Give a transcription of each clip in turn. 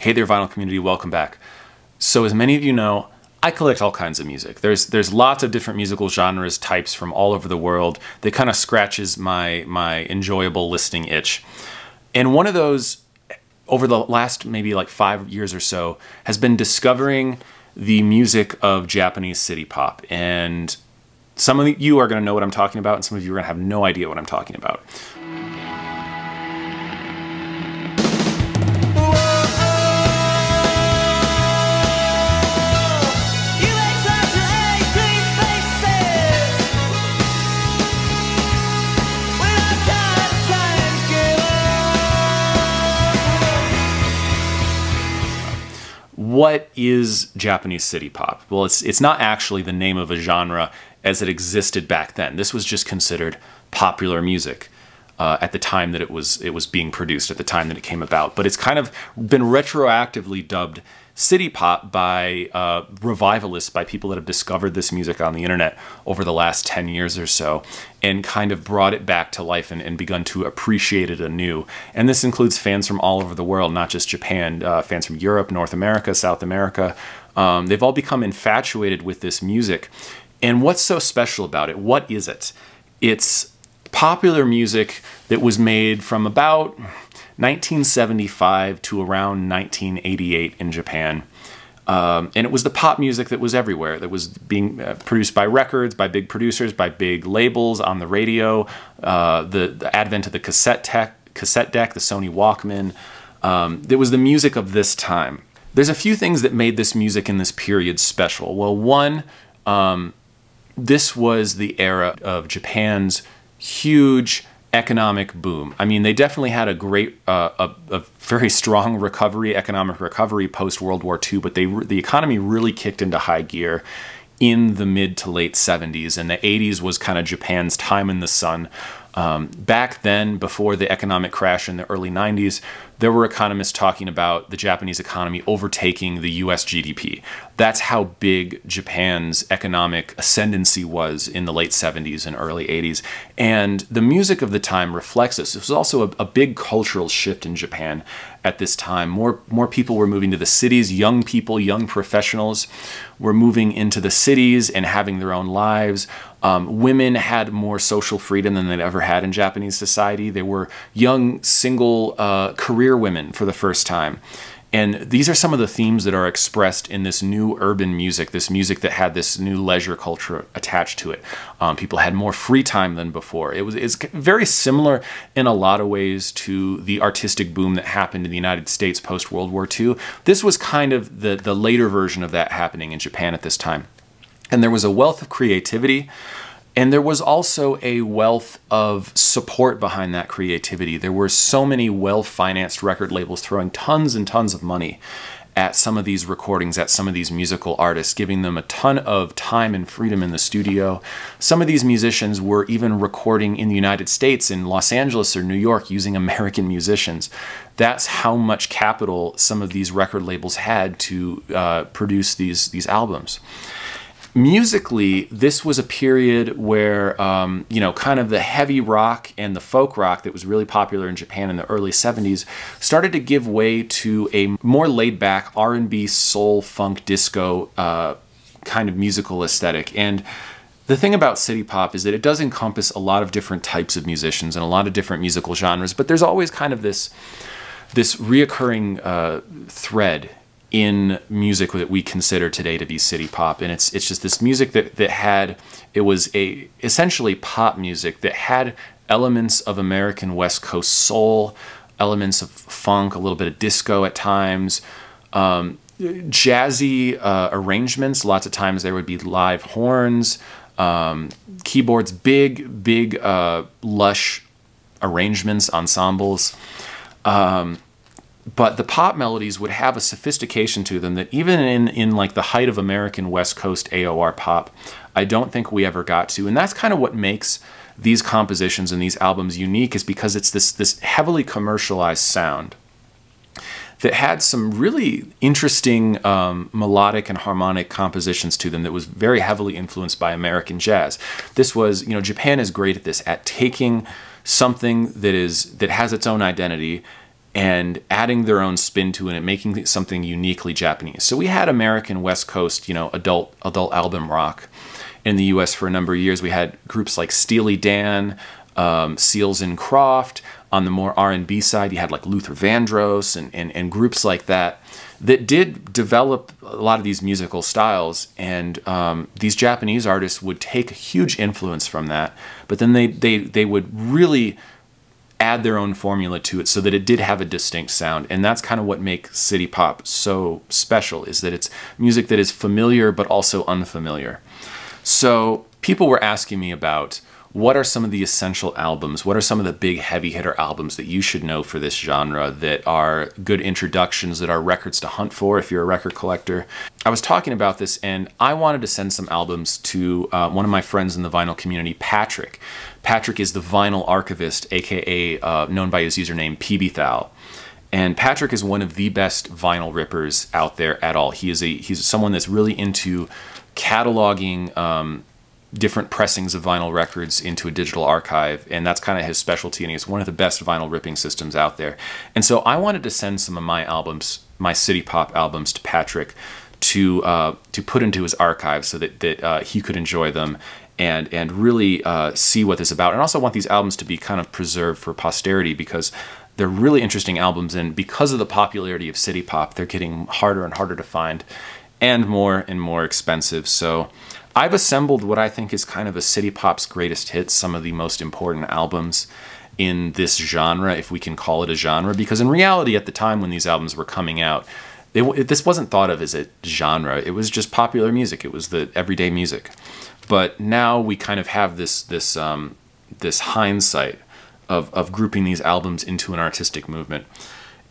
Hey there, vinyl community, welcome back. So as many of you know, I collect all kinds of music. There's lots of different musical genres, types from all over the world that kind of scratches my enjoyable listening itch. And one of those, over the last maybe like 5 years or so, has been discovering the music of Japanese city pop. And some of you are going to know what I'm talking about, and some of you are going to have no idea what I'm talking about. What is Japanese city pop? Well, it's not actually the name of a genre as it existed back then. This was just considered popular music at the time that it was being produced, at the time that it came about. But it's kind of been retroactively dubbed city pop by revivalists, by people that have discovered this music on the internet over the last 10 years or so, and kind of brought it back to life and begun to appreciate it anew. And this includes fans from all over the world, not just Japan, fans from Europe, North America, South America. They've all become infatuated with this music. And what's so special about it? What is it? It's popular music that was made from about 1975 to around 1988 in Japan. And it was the pop music that was everywhere, that was being produced by records, by big producers, by big labels, on the radio, the advent of the cassette deck, the Sony Walkman. It was the music of this time. There's a few things that made this music in this period special. Well, one, this was the era of Japan's huge economic boom. I mean, they definitely had a great, a very strong recovery, economic recovery post-World War II, but the economy really kicked into high gear in the mid to late 70s, and the 80s was kind of Japan's time in the sun. Back then, before the economic crash in the early 90s, there were economists talking about the Japanese economy overtaking the US GDP. That's how big Japan's economic ascendancy was in the late 70s and early 80s. And the music of the time reflects this. It was also a big cultural shift in Japan at this time. More people were moving to the cities. Young people, young professionals were moving into the cities and having their own lives. Women had more social freedom than they'd ever had in Japanese society. They were young, single, career women for the first time. And these are some of the themes that are expressed in this new urban music, this music that had this new leisure culture attached to it. People had more free time than before. It's very similar in a lot of ways to the artistic boom that happened in the United States post-World War II. This was kind of the later version of that happening in Japan at this time. And there was a wealth of creativity, and there was also a wealth of support behind that creativity. There were so many well-financed record labels throwing tons and tons of money at some of these recordings, at some of these musical artists, giving them a ton of time and freedom in the studio. Some of these musicians were even recording in the United States, in Los Angeles or New York, using American musicians. That's how much capital some of these record labels had to produce these albums. Musically, this was a period where, you know, kind of the heavy rock and the folk rock that was really popular in Japan in the early 70s started to give way to a more laid-back R&B, soul, funk, disco kind of musical aesthetic. And the thing about city pop is that it does encompass a lot of different types of musicians and a lot of different musical genres, but there's always kind of this reoccurring thread in music that we consider today to be city pop. And it's just this music it was essentially pop music that had elements of American West Coast soul, elements of funk, a little bit of disco at times, jazzy arrangements. Lots of times there would be live horns, keyboards, big lush arrangements, ensembles. But the pop melodies would have a sophistication to them that even in like the height of American West Coast AOR pop, I don't think we ever got to. And that's kind of what makes these compositions and these albums unique, is because it's this heavily commercialized sound that had some really interesting melodic and harmonic compositions to them that was very heavily influenced by American jazz. This was, you know, Japan is great at this, at taking something that has its own identity and adding their own spin to it and making it something uniquely Japanese. So we had American West Coast, you know, adult album rock in the US for a number of years. We had groups like Steely Dan, Seals and Croft. On the more R&B side, you had like Luther Vandross and groups like that that did develop a lot of these musical styles. And these Japanese artists would take a huge influence from that, but then they would really add their own formula to it so that it did have a distinct sound. And that's kind of what makes city pop so special, is that it's music that is familiar but also unfamiliar. So people were asking me about, what are some of the essential albums? What are some of the big heavy hitter albums that you should know for this genre, that are good introductions, that are records to hunt for if you're a record collector? I was talking about this, and I wanted to send some albums to one of my friends in the vinyl community, Patrick. Patrick is the vinyl archivist, aka known by his username PBthal. And Patrick is one of the best vinyl rippers out there at all. He's someone that's really into cataloging different pressings of vinyl records into a digital archive, and that's kind of his specialty, and he's one of the best vinyl ripping systems out there. And so I wanted to send some of my albums, my city pop albums, to Patrick to put into his archive so that he could enjoy them and really see what this is about. And I also want these albums to be kind of preserved for posterity, because they're really interesting albums, and because of the popularity of city pop, they're getting harder and harder to find and more expensive. So I've assembled what I think is kind of a city pop's greatest hits, some of the most important albums in this genre, if we can call it a genre, because in reality, at the time when these albums were coming out, this wasn't thought of as a genre. It was just popular music. It was the everyday music. But now we kind of have this hindsight of grouping these albums into an artistic movement.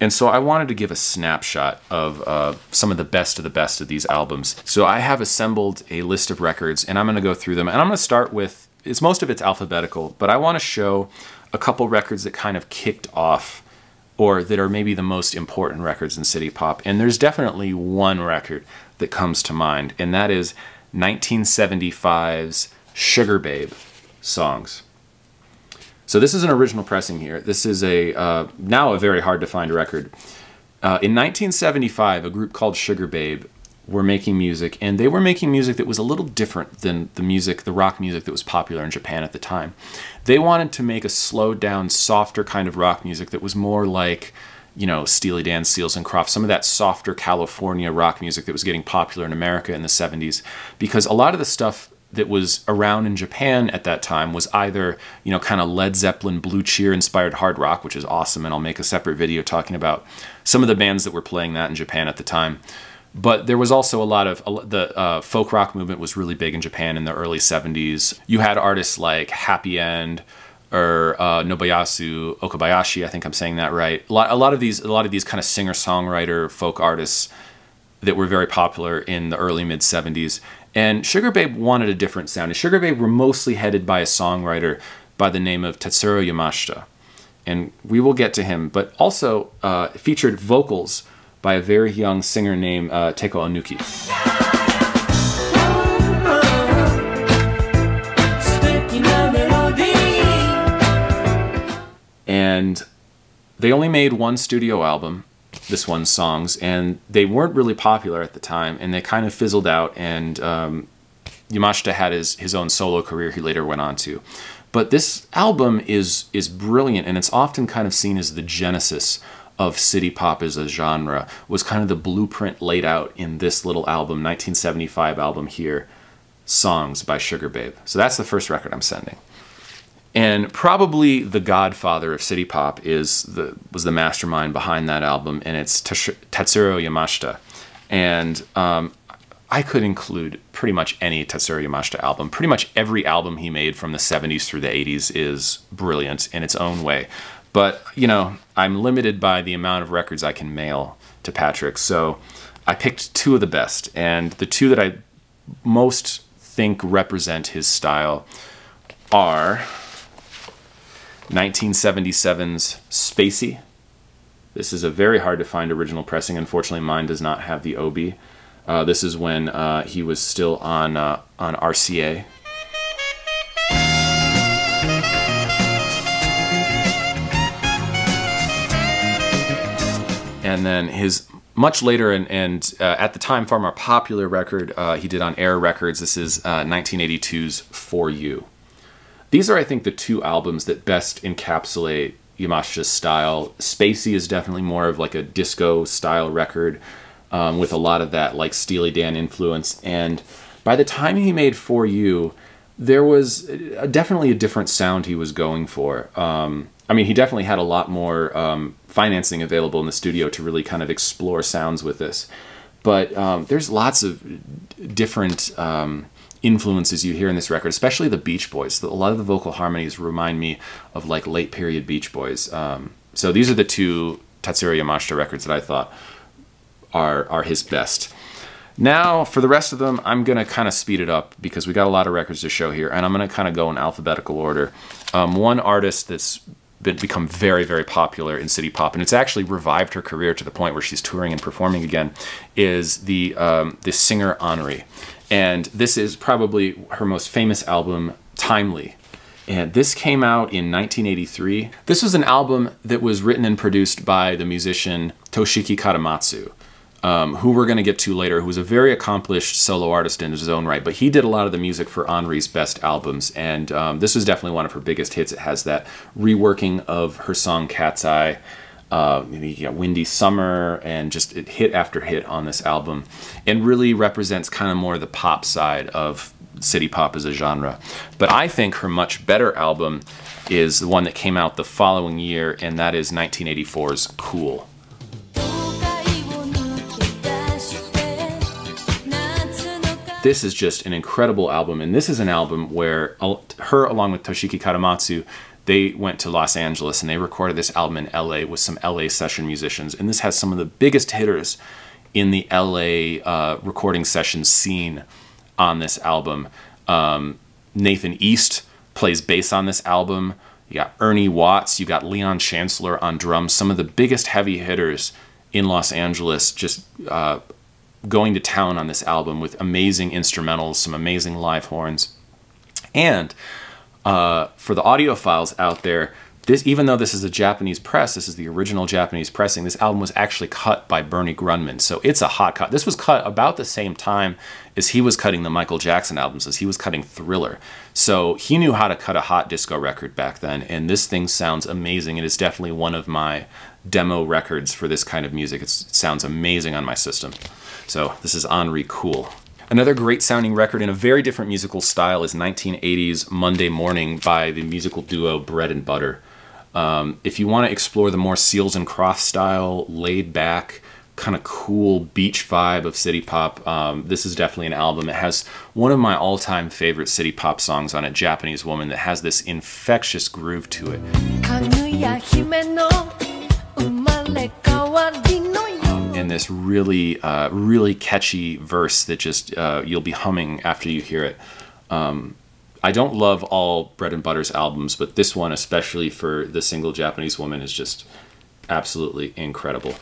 And so I wanted to give a snapshot of some of the best of these albums. So I have assembled a list of records, and I'm going to go through them. And I'm going to start with, most of it's alphabetical, but I want to show a couple records that kind of kicked off, or that are maybe the most important records in city pop. And there's definitely one record that comes to mind, and that is 1975's Sugar Babe songs. So this is an original pressing here. This is now a very hard to find record. In 1975, a group called Sugar Babe were making music, and they were making music that was a little different than the rock music that was popular in Japan at the time. They wanted to make a slowed down, softer kind of rock music that was more like, you know, Steely Dan, Seals and Croft, some of that softer California rock music that was getting popular in America in the 70s, because a lot of the stuff that was around in Japan at that time was either, you know, kind of Led Zeppelin, Blue Cheer inspired hard rock, which is awesome, and I'll make a separate video talking about some of the bands that were playing that in Japan at the time. But there was also a lot of, the folk rock movement was really big in Japan in the early 70s. You had artists like Happy End, or Nobuyasu Okabayashi, I think I'm saying that right. A lot of these kind of singer-songwriter folk artists that were very popular in the early mid-70s. And Sugar Babe wanted a different sound. And Sugar Babe were mostly headed by a songwriter by the name of Tatsuo Yamashita. And we will get to him, but also featured vocals by a very young singer named Teiko Onuki. And they only made one studio album, this one's songs, and they weren't really popular at the time, and they kind of fizzled out, and Yamashita had his own solo career he later went on to. But this album is brilliant, and it's often kind of seen as the genesis of city pop as a genre, was kind of the blueprint laid out in this little album, 1975 album here, Songs by Sugar Babe. So that's the first record I'm sending. And probably the godfather of city pop was the mastermind behind that album, and it's Tatsuo Yamashita. And I could include pretty much any Tatsuo Yamashita album. Pretty much every album he made from the 70s through the 80s is brilliant in its own way. But, you know, I'm limited by the amount of records I can mail to Patrick, so I picked two of the best. And the two that I most think represent his style are 1977's Spacey. This is a very hard to find original pressing. Unfortunately, mine does not have the Obi. This is when he was still on RCA. And then his much later and at the time far more popular record he did on Air Records. This is 1982's For You. These are, I think, the two albums that best encapsulate Yamashita's style. Spacey is definitely more of like a disco style record with a lot of that like Steely Dan influence. And by the time he made For You, there was definitely a different sound he was going for. I mean, he definitely had a lot more financing available in the studio to really kind of explore sounds with this. But there's lots of different influences you hear in this record, especially the Beach Boys. A lot of the vocal harmonies remind me of like late period Beach Boys. So these are the two Tatsuo Yamashita records that I thought are his best. Now, for the rest of them, I'm going to kind of speed it up because we got a lot of records to show here, and I'm going to kind of go in alphabetical order. One artist that's become very, very popular in city pop, and it's actually revived her career to the point where she's touring and performing again, is the singer Onuki. And this is probably her most famous album, Timely. And this came out in 1983. This was an album that was written and produced by the musician Toshiki Katamatsu, who we're going to get to later, who was a very accomplished solo artist in his own right, but he did a lot of the music for Onuki's best albums, and this was definitely one of her biggest hits. It has that reworking of her song Cat's Eye, Windy Summer, and just hit after hit on this album, and really represents kind of more the pop side of city pop as a genre. But I think her much better album is the one that came out the following year, and that is 1984's Cool. This is just an incredible album, and this is an album where her, along with Toshiki Katamatsu, they went to Los Angeles and they recorded this album in LA with some LA session musicians, and this has some of the biggest hitters in the LA recording session scene on this album. Nathan East plays bass on this album. You got Ernie Watts, you got Leon Chancellor on drums, some of the biggest heavy hitters in Los Angeles just going to town on this album with amazing instrumentals, some amazing live horns. And for the audiophiles out there, even though this is a Japanese press, this is the original Japanese pressing, this album was actually cut by Bernie Grundman. So it's a hot cut. This was cut about the same time as he was cutting the Michael Jackson albums, as he was cutting Thriller. So he knew how to cut a hot disco record back then, and this thing sounds amazing. It is definitely one of my demo records for this kind of music. It sounds amazing on my system. So this is HRI Cool. Another great sounding record in a very different musical style is 1980's Monday Morning by the musical duo Bread and Butter. If you want to explore the more Seals and Crofts style, laid back, kind of cool beach vibe of city pop, this is definitely an album. It has one of my all-time favorite city pop songs on it, Japanese Woman, that has this infectious groove to it. And this really, really catchy verse that just you'll be humming after you hear it. I don't love all Bread and Butter's albums, but this one, especially for the single Japanese Woman, is just absolutely incredible.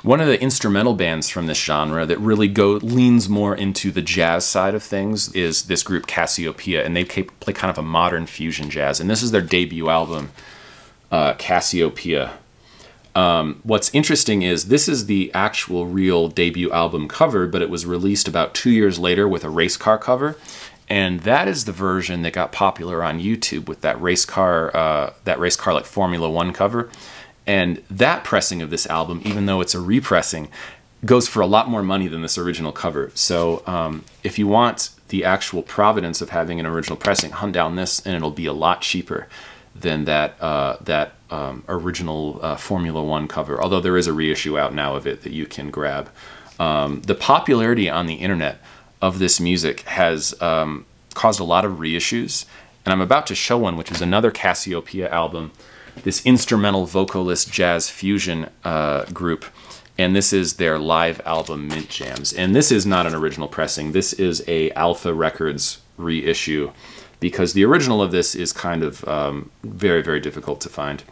One of the instrumental bands from this genre that really leans more into the jazz side of things is this group Cassiopeia, and they play kind of a modern fusion jazz, and this is their debut album, Cassiopeia. What's interesting is this is the actual real debut album cover, but it was released about 2 years later with a race car cover, and that is the version that got popular on YouTube with that race car like Formula One cover. And that pressing of this album, even though it's a repressing, goes for a lot more money than this original cover. So if you want the actual provenance of having an original pressing, hunt down this, and it'll be a lot cheaper than that original Formula One cover, although there is a reissue out now of it that you can grab. The popularity on the internet of this music has caused a lot of reissues, and I'm about to show one, which is another Cassiopeia album, this instrumental vocalist jazz fusion group, and this is their live album Mint Jams. And this is not an original pressing, this is a Alpha Records reissue, because the original of this is kind of very, very difficult to find.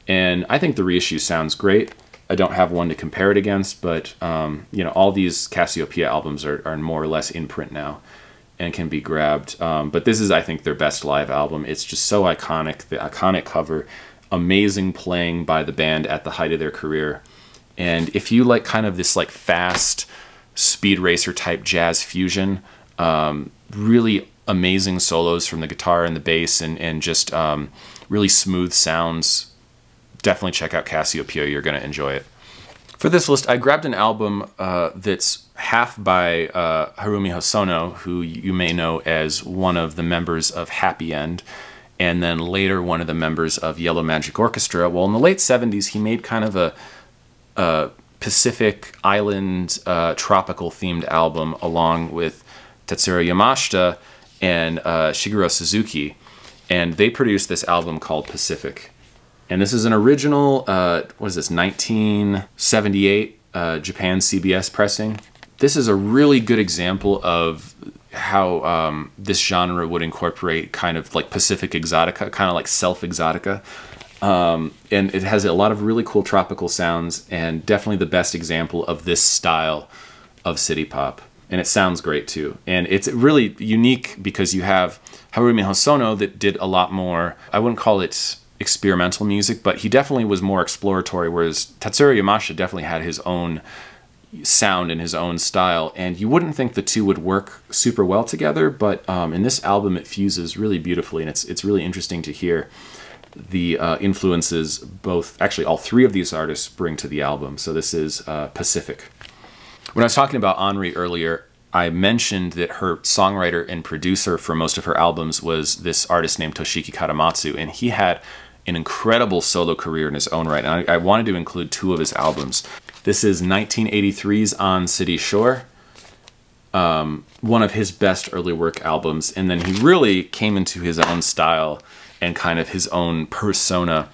And I think the reissue sounds great. I don't have one to compare it against, but you know, all these Cassiopeia albums are more or less in print now and can be grabbed. But this is, I think, their best live album. It's just so iconic, the iconic cover, amazing playing by the band at the height of their career, And if you like kind of this like fast speed racer type jazz fusion, really amazing solos from the guitar and the bass, and just really smooth sounds, definitely check out Cassiopeia. You're going to enjoy it. For this list, I grabbed an album that's half by Harumi Hosono, who you may know as one of the members of Happy End, and then later one of the members of Yellow Magic Orchestra. Well, in the late 70s, he made kind of a Pacific Island tropical themed album along with Tatsuo Yamashita and Shigeru Suzuki, and they produced this album called Pacific. And this is an original, what is this, 1978 Japan CBS pressing. This is a really good example of how this genre would incorporate kind of like Pacific exotica, kind of like self-exotica. And it has a lot of really cool tropical sounds, and definitely the best example of this style of city pop. And it sounds great too. And it's really unique because you have Harumi Hosono that did a lot more, I wouldn't call it experimental music, but he definitely was more exploratory, whereas Tatsuo Yamashita definitely had his own sound and his own style. And you wouldn't think the two would work super well together, but in this album it fuses really beautifully, and it's really interesting to hear the influences both, actually all three of these artists bring to the album. So this is Pacific. When I was talking about Henri earlier, I mentioned that her songwriter and producer for most of her albums was this artist named Toshiki Katamatsu, and he had an incredible solo career in his own right. And I wanted to include two of his albums. This is 1983's On City Shore, one of his best early work albums, and then he really came into his own style and kind of his own persona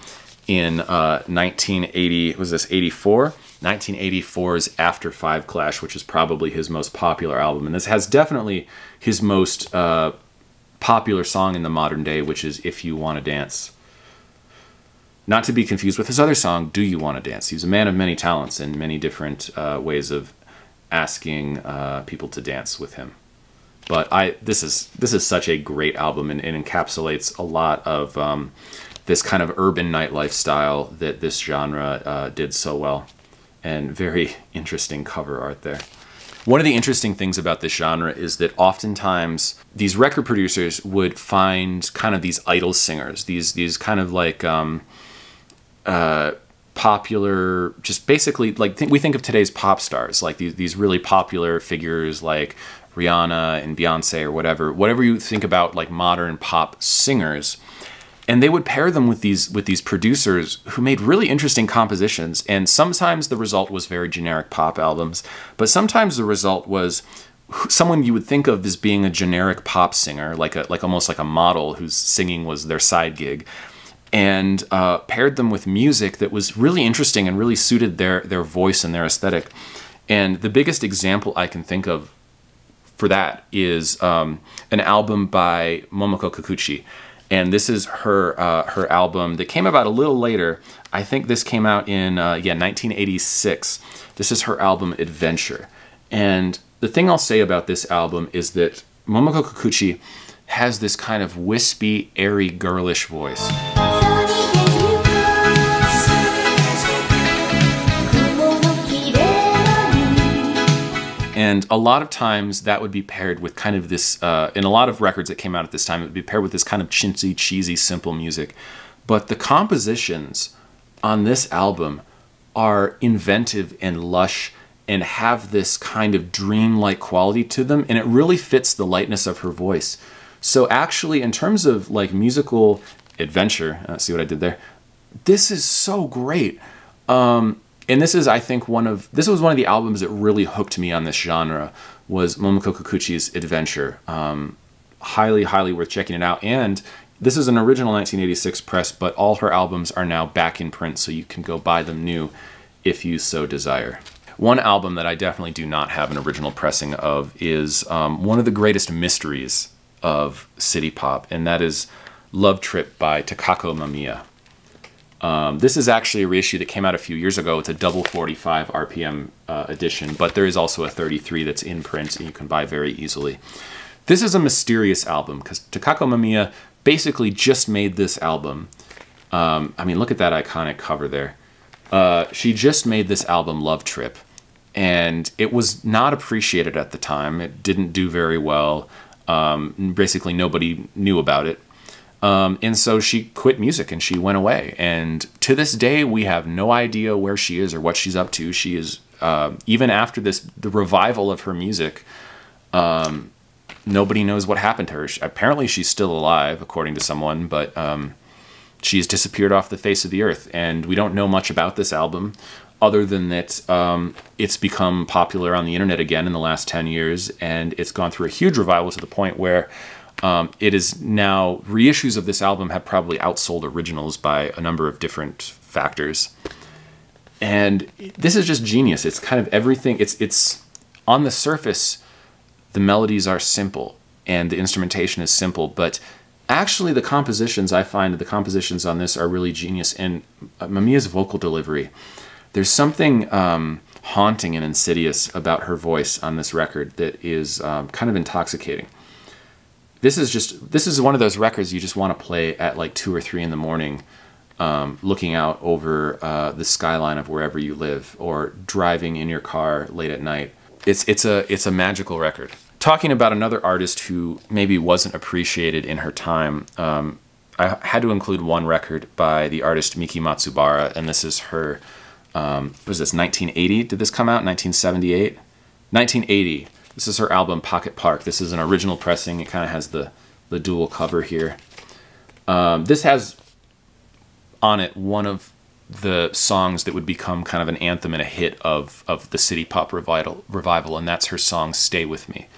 in 1980, was this 84? 1984's After Five Clash, which is probably his most popular album. And this has definitely his most popular song in the modern day, which is If You Want to Dance. Not to be confused with his other song, Do You Want to Dance? He's a man of many talents and many different ways of asking people to dance with him. But this is such a great album, and it encapsulates a lot of this kind of urban nightlife style that this genre did so well. And very interesting cover art there. One of the interesting things about this genre is that oftentimes these record producers would find kind of these idol singers, these kind of like popular, just basically like we think of today's pop stars, like these really popular figures like Rihanna and Beyonce or whatever you think about like modern pop singers. And they would pair them with these producers who made really interesting compositions. And sometimes the result was very generic pop albums, but sometimes the result was someone you would think of as being a generic pop singer, like almost like a model whose singing was their side gig, and paired them with music that was really interesting and really suited their voice and their aesthetic. And the biggest example I can think of for that is an album by Momoko Kikuchi. And this is her her album that came about a little later. I think this came out in 1986. This is her album Adventure. And the thing I'll say about this album is that Momoko Kikuchi has this kind of wispy, airy, girlish voice. And a lot of times that would be paired with kind of this, in a lot of records that came out at this time, it would be paired with this kind of chintzy, cheesy, simple music. But the compositions on this album are inventive and lush and have this kind of dreamlike quality to them, and it really fits the lightness of her voice. So actually, in terms of like musical adventure, see what I did there? This is so great. And this is, I think, this was one of the albums that really hooked me on this genre, was Momoko Kikuchi's Adventure. Highly, highly worth checking it out. And this is an original 1986 press, but all her albums are now back in print, so you can go buy them new if you so desire. One album that I definitely do not have an original pressing of is one of the greatest mysteries of city pop, and that is Love Trip by Takako Mamiya. This is actually a reissue that came out a few years ago. It's a double 45 RPM edition, but there is also a 33 that's in print and you can buy very easily. This is a mysterious album because Takako Mamiya basically just made this album. I mean, look at that iconic cover there. She just made this album, Love Trip, and it was not appreciated at the time. It didn't do very well. Basically, nobody knew about it. And so she quit music and she went away. And to this day, we have no idea where she is or what she's up to. She is, even after the revival of her music, nobody knows what happened to her. Apparently, she's still alive, according to someone, but she's disappeared off the face of the earth. And we don't know much about this album, other than that it's become popular on the internet again in the last 10 years, and it's gone through a huge revival to the point where it is now, reissues of this album have probably outsold originals by a number of different factors. And this is just genius. It's kind of everything. It's on the surface, the melodies are simple and the instrumentation is simple, but actually the compositions, I find the compositions on this are really genius. And Mamiya's vocal delivery, there's something haunting and insidious about her voice on this record that is kind of intoxicating. This is one of those records you just want to play at like 2 or 3 in the morning, looking out over the skyline of wherever you live, or driving in your car late at night. It's a magical record. Talking about another artist who maybe wasn't appreciated in her time, I had to include one record by the artist Miki Matsubara, and this is her, was this 1980? Did this come out? 1978? 1980. This is her album Pocket Park. This is an original pressing. It kind of has the dual cover here. This has on it one of the songs that would become kind of an anthem and a hit of the city pop revival, and that's her song Stay With Me.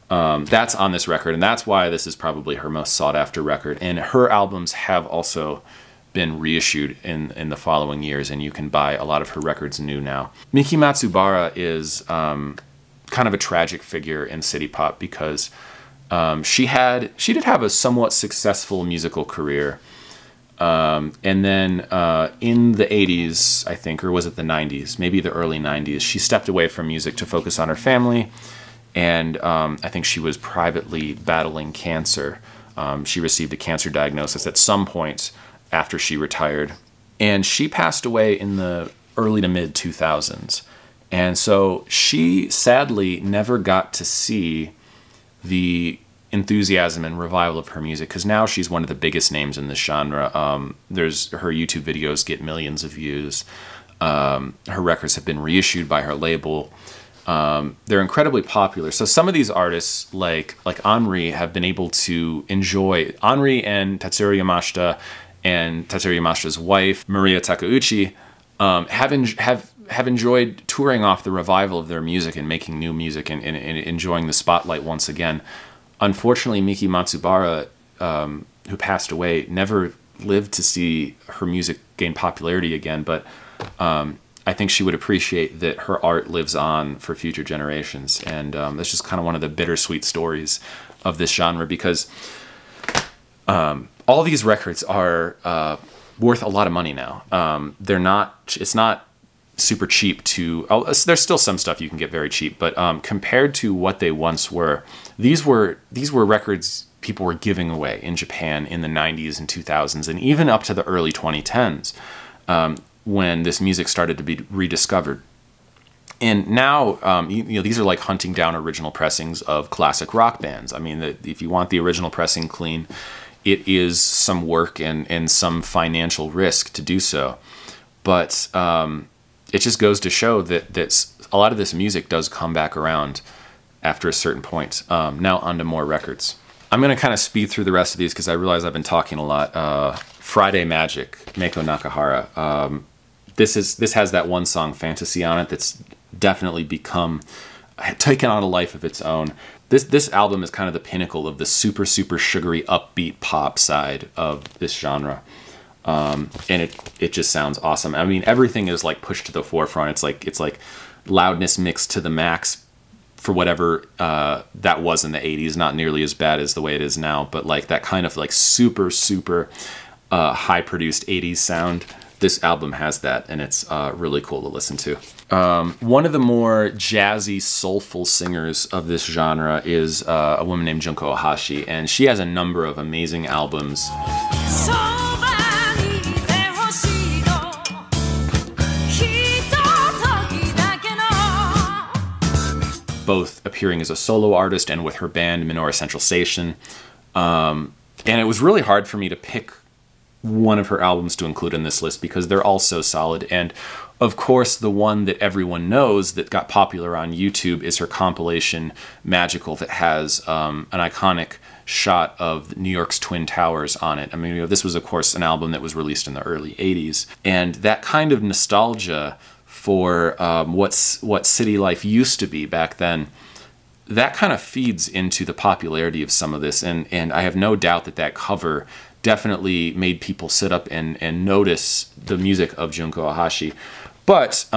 That's on this record, and that's why this is probably her most sought after record. And her albums have also been reissued in the following years, and you can buy a lot of her records new now. Miki Matsubara is kind of a tragic figure in city pop because she did have a somewhat successful musical career, and then in the 80s, I think, or was it the 90s, maybe the early 90s, she stepped away from music to focus on her family, and I think she was privately battling cancer. She received a cancer diagnosis at some point after she retired, and she passed away in the early to mid 2000s. And so she sadly never got to see the enthusiasm and revival of her music, because now she's one of the biggest names in this genre. Her YouTube videos get millions of views. Her records have been reissued by her label. They're incredibly popular. So some of these artists, like Henri, have been able to enjoy, Henri and Tatsuo Yamashita and Tatsuo Yamashita's wife, Maria Takeuchi, have enjoyed touring off the revival of their music and making new music and enjoying the spotlight once again. Unfortunately, Miki Matsubara, who passed away, never lived to see her music gain popularity again, but I think she would appreciate that her art lives on for future generations. And that's just kind of one of the bittersweet stories of this genre, because all these records are worth a lot of money now. It's not super cheap to, there's still some stuff you can get very cheap, but compared to what they once were, these were records people were giving away in Japan in the 90s and 2000s, and even up to the early 2010s, when this music started to be rediscovered. And now, these are like hunting down original pressings of classic rock bands. I mean, if you want the original pressing clean, it is some work and some financial risk to do so. But it just goes to show that a lot of this music does come back around after a certain point. Now onto more records. I'm going to kind of speed through the rest of these because I realize I've been talking a lot. Friday Magic, Meiko Nakahara. This has that one song, Fantasy, on it that's definitely taken on a life of its own. This album is kind of the pinnacle of the super, super sugary, upbeat pop side of this genre. And it just sounds awesome. I mean, everything is like pushed to the forefront. It's like loudness mixed to the max for whatever that was in the 80s. Not nearly as bad as the way it is now, but like that kind of like super, super high produced 80s sound. This album has that, and it's really cool to listen to. One of the more jazzy, soulful singers of this genre is a woman named Junko Aashi, and she has a number of amazing albums. both appearing as a solo artist and with her band Minora Central Station. And it was really hard for me to pick one of her albums to include in this list because they're all so solid. And of course, the one that everyone knows that got popular on YouTube is her compilation Magical, that has an iconic shot of New York's Twin Towers on it. I mean, this was, of course, an album that was released in the early 80s. And that kind of nostalgia for what city life used to be back then, that kind of feeds into the popularity of some of this. And I have no doubt that that cover definitely made people sit up and notice the music of Junko Aashi. But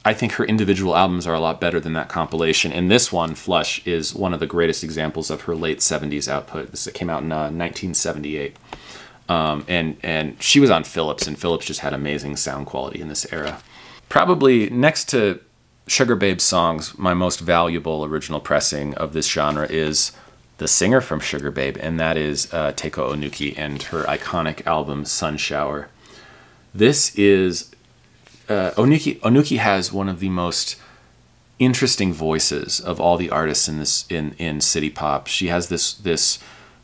I think her individual albums are a lot better than that compilation. And this one, Flush, is one of the greatest examples of her late 70s output. This came out in 1978. And she was on Philips, and Philips just had amazing sound quality in this era. Probably next to Sugar Babe's songs, my most valuable original pressing of this genre is the singer from Sugar Babe, and that is Teiko Onuki and her iconic album Sun Shower. This is Onuki has one of the most interesting voices of all the artists in city pop. She has this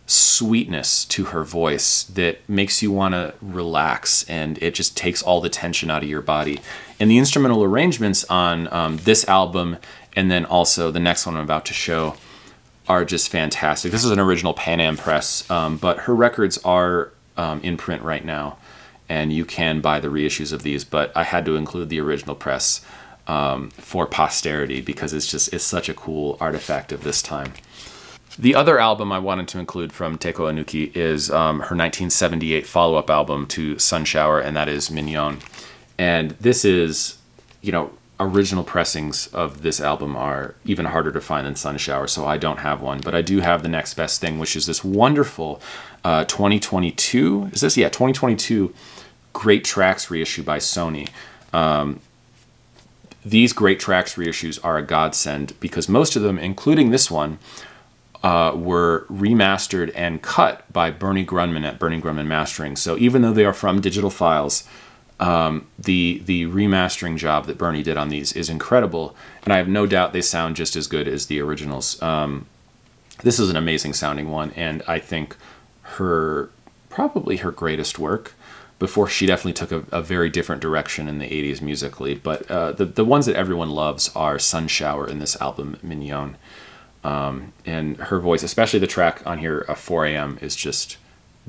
sweetness to her voice that makes you want to relax, and it just takes all the tension out of your body. And the instrumental arrangements on this album, and then also the next one I'm about to show, are just fantastic. This is an original Pan Am press, but her records are in print right now, and you can buy the reissues of these, but I had to include the original press for posterity because it's such a cool artifact of this time. The other album I wanted to include from Teiko Onuki is her 1978 follow-up album to Sun Shower, and that is Minion. And this is, you know, original pressings of this album are even harder to find than Sun Shower, so I don't have one, but I do have the next best thing, which is this wonderful 2022, is this? Yeah, 2022 Great Tracks reissue by Sony. These Great Tracks reissues are a godsend because most of them, including this one, were remastered and cut by Bernie Grunman at Bernie Grunman Mastering. So even though they are from digital files, the remastering job that Bernie did on these is incredible, and I have no doubt they sound just as good as the originals. This is an amazing sounding one, and I think probably her greatest work before she definitely took a very different direction in the 80s musically. But the ones that everyone loves are Sun Shower and this album, Minion. And her voice, especially the track on here, 4 AM, is just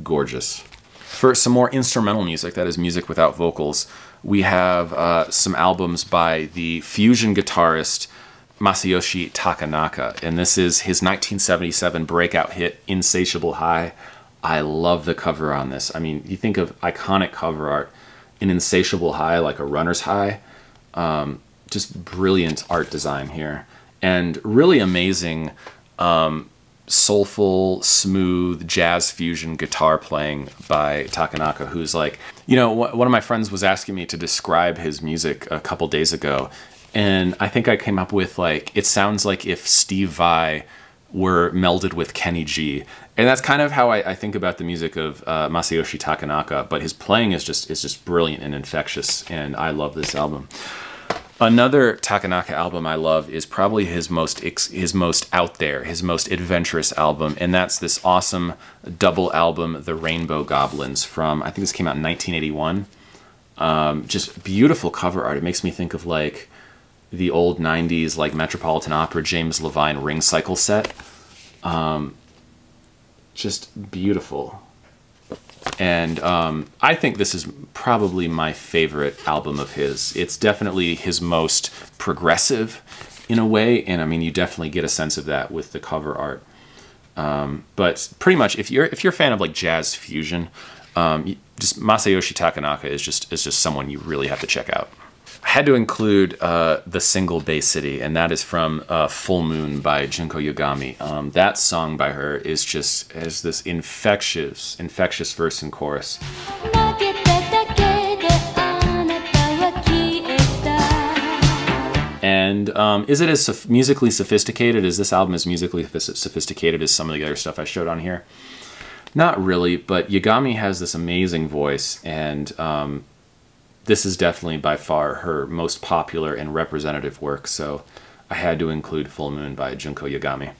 gorgeous. For some more instrumental music, that is music without vocals, we have some albums by the fusion guitarist Masayoshi Takanaka, and this is his 1977 breakout hit, Insatiable High. I love the cover on this. I mean, you think of iconic cover art, an Insatiable High, like a runner's high. Just brilliant art design here. And really amazing, soulful, smooth, jazz fusion guitar playing by Takanaka, who's like, you know, one of my friends was asking me to describe his music a couple days ago, and I think I came up with, like, it sounds like if Steve Vai were melded with Kenny G. And that's kind of how I think about the music of Masayoshi Takanaka, but his playing is just brilliant and infectious, and I love this album. Another Takanaka album I love is probably his most out there, his most adventurous album, and that's this awesome double album, The Rainbow Goblins, from, I think this came out in 1981. Just beautiful cover art. It makes me think of, like, the old 90s, like, Metropolitan Opera James Levine ring cycle set. Just beautiful. And I think this is probably my favorite album of his. It's definitely his most progressive in a way, and I mean, you definitely get a sense of that with the cover art. But pretty much, if you're a fan of, like, jazz fusion, just Masayoshi Takanaka is just someone you really have to check out. I had to include the single Bay City, and that is from Full Moon by Junko Yagami. That song by her is just has this infectious verse and chorus. And is it as musically sophisticated as this album is musically sophisticated as some of the other stuff I showed on here? Not really, but Yagami has this amazing voice, and this is definitely by far her most popular and representative work, so I had to include Full Moon by Junko Yagami.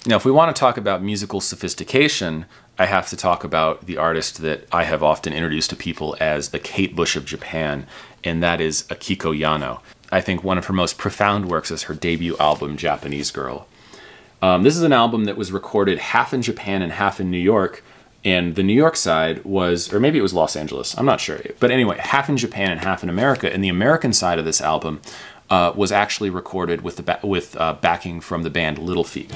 Now, if we want to talk about musical sophistication, I have to talk about the artist that I have often introduced to people as the Kate Bush of Japan, and that is Akiko Yano. I think one of her most profound works is her debut album, Japanese Girl. This is an album that was recorded half in Japan and half in New York, and the New York side was, or maybe it was Los Angeles, I'm not sure. But anyway, half in Japan and half in America, and the American side of this album was actually recorded with backing from the band Little Feat.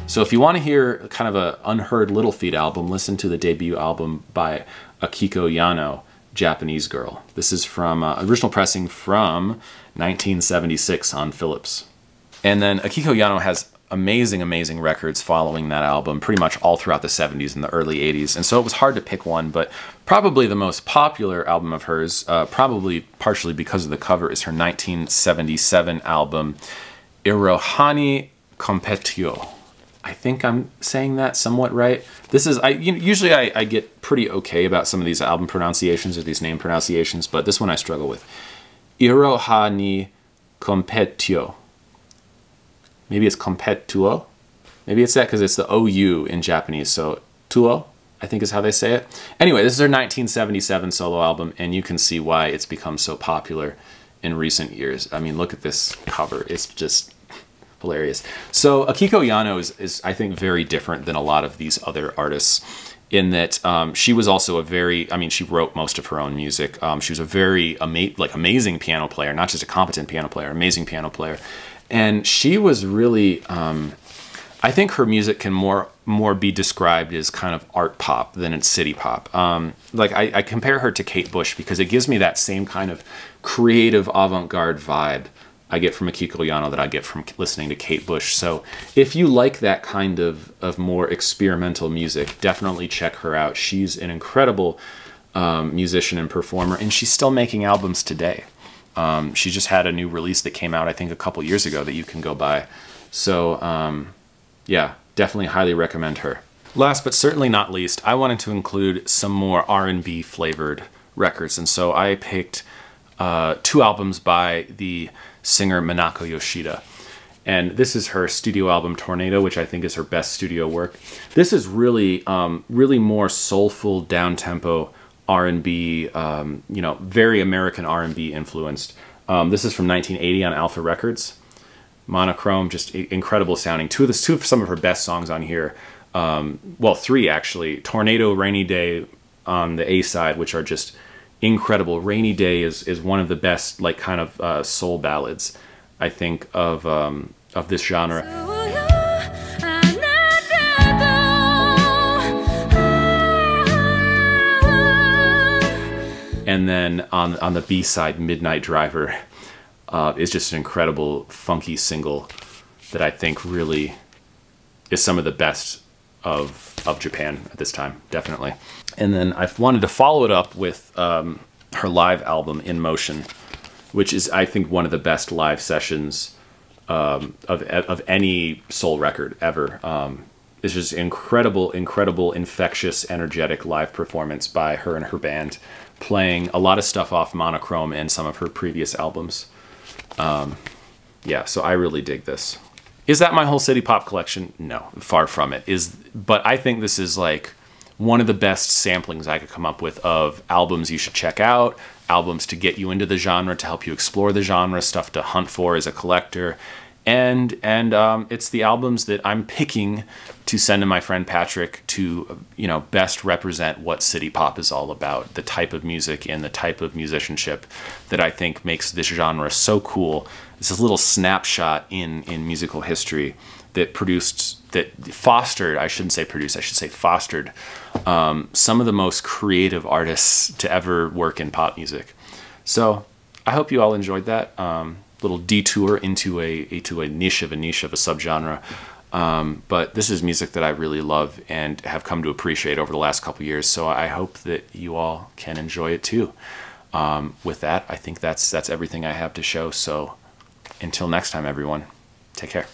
So if you want to hear kind of an unheard Little Feat album, listen to the debut album by Akiko Yano, Japanese Girl. This is from original pressing from 1976 on Philips. And then Akiko Yano has amazing, amazing records following that album, pretty much all throughout the 70s and the early 80s. And so it was hard to pick one, but probably the most popular album of hers, probably partially because of the cover, is her 1977 album, Irani Competo. I think I'm saying that somewhat right. This is, usually I get pretty okay about some of these album pronunciations or these name pronunciations, but this one I struggle with. Irani Competo. Maybe it's competuo. Maybe it's that because it's the OU in Japanese, so tuo, I think is how they say it. Anyway, this is her 1977 solo album, and you can see why it's become so popular in recent years. I mean, look at this cover. It's just hilarious. So Akiko Yano is I think very different than a lot of these other artists in that she was also a very, I mean, she wrote most of her own music. She was a very amazing piano player, not just a competent piano player, amazing piano player. And she was really, I think her music can more be described as kind of art pop than it's city pop. I compare her to Kate Bush because it gives me that same kind of creative avant-garde vibe I get from Akiko Yano that I get from listening to Kate Bush. So if you like that kind of more experimental music, definitely check her out. She's an incredible musician and performer, and she's still making albums today. She just had a new release that came out, I think, a couple years ago that you can go buy. So yeah, definitely highly recommend her. Last but certainly not least, I wanted to include some more R&B flavored records. And so I picked 2 albums by the singer Manako Yoshida. And this is her studio album Tornado, which I think is her best studio work. This is really, really more soulful, down-tempo R&B, very American R&B influenced. This is from 1980 on Alpha Records. Monochrome, just incredible sounding. Two of some of her best songs on here. Well, 3 actually. Tornado, Rainy Day on the A side, which are just incredible. Rainy Day is one of the best, like, kind of soul ballads, I think, of this genre. And then on the B side, Midnight Driver is just an incredible funky single that I think really is some of the best of Japan at this time, definitely. And then I wanted to follow it up with her live album, In Motion, which is, I think, one of the best live sessions of any soul record ever. It's just incredible, incredible, infectious, energetic live performance by her and her band, playing a lot of stuff off Monochrome and some of her previous albums. Yeah, so I really dig this. Is that my whole city pop collection? No, far from it. But I think this is like one of the best samplings I could come up with of albums you should check out, albums to get you into the genre, to help you explore the genre, stuff to hunt for as a collector. And it's the albums that I'm picking to send to my friend Patrick to, best represent what city pop is all about, the type of music and the type of musicianship that I think makes this genre so cool. It's this little snapshot in musical history that fostered, I shouldn't say produced, I should say fostered some of the most creative artists to ever work in pop music. So I hope you all enjoyed that. Little detour into a niche of a subgenre. But this is music that I really love and have come to appreciate over the last couple years. So I hope that you all can enjoy it too. With that, I think that's everything I have to show. So until next time, everyone, take care.